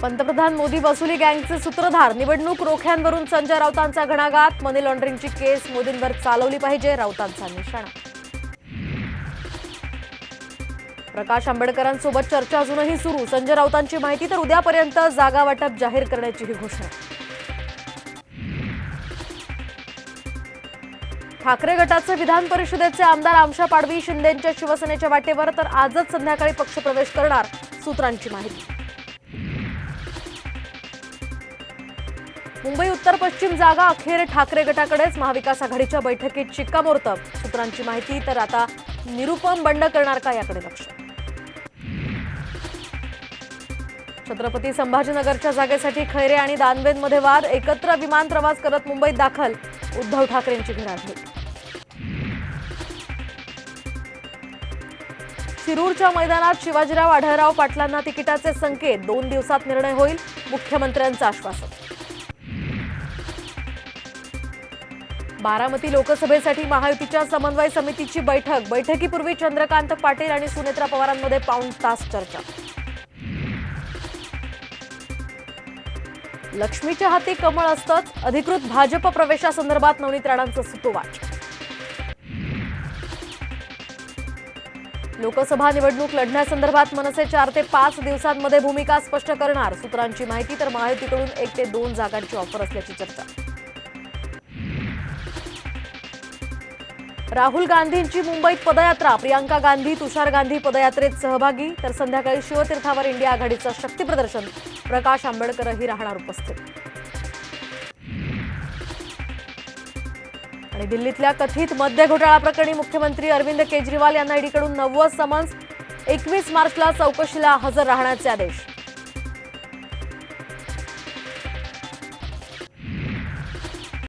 पंतप्रधान मोदी वसुली गँगचे सूत्रधार, निवडणूक रोख्यांवरून संजय राऊतांचा घणाघात, मनी लॉन्ड्रिंगची केस मोदींवर चालवली पाहिजे, राऊतांचा निशाणा. प्रकाश आंबेडकरांसोबत चर्चा अजूनही सुरू, संजय राऊतांची माहिती तर उद्यापर्यंत जागा वाटप जाहीर करण्याचीही घोषणा. ठाकरे गटाचे विधान परिषदेचे आमदार आमशा पाडवी शिंदेंच्या शिवसेनेच्या वाटेवर, तर आजच संध्याकाळी पक्षप्रवेश करणार, सूत्रांची माहिती. मुंबई उत्तर पश्चिम जागा अखेर ठाकरे गटाकडेच, महाविकास आघाडीच्या बैठकीत शिक्कामोर्तब, सूत्रांची माहिती. तर आता निरुपम बंड करणार का याकडे लक्ष. छत्रपती संभाजीनगरच्या जागेसाठी खैरे आणि दानवेंमध्ये वाद, एकत्र विमान प्रवास करत मुंबईत दाखल, उद्धव ठाकरेंची घराघेट. शिरूरच्या मैदानात शिवाजीराव आढळराव पाटलांना तिकिटाचे संकेत, 2 दिवसात निर्णय होईल, मुख्यमंत्र्यांचं आश्वासन. बारामती लोकसभेसाठी महायुतीच्या समन्वय समितीची बैठकीपूर्वी चंद्रकांत पाटील आणि सुनेत्रा पवारांमध्ये पाऊण तास चर्चा. लक्ष्मीच्या हाती कमळ असतंच, अधिकृत भाजप प्रवेशासंदर्भात नवनीत राणांचं सुतोवाच. लोकसभा निवडणूक लढण्यासंदर्भात मनसे 4 ते 5 दिवसांमध्ये भूमिका स्पष्ट करणार, सूत्रांची माहिती. तर महायुतीकडून 1 ते 2 जागांची ऑफर असल्याची चर्चा. राहुल गांधींची मुंबईत पदयात्रा, प्रियांका गांधी, तुषार गांधी पदयात्रेत सहभागी. तर संध्याकाळी शिवतीर्थावर इंडिया आघाडीचं शक्ती प्रदर्शन, प्रकाश आंबेडकरही राहणार उपस्थित. आणि दिल्लीतल्या कथित मद्य घोटाळा प्रकरणी मुख्यमंत्री अरविंद केजरीवाल यांना ईडीकडून 90 समन्स, 21 मार्चला चौकशीला हजर राहण्याचे आदेश.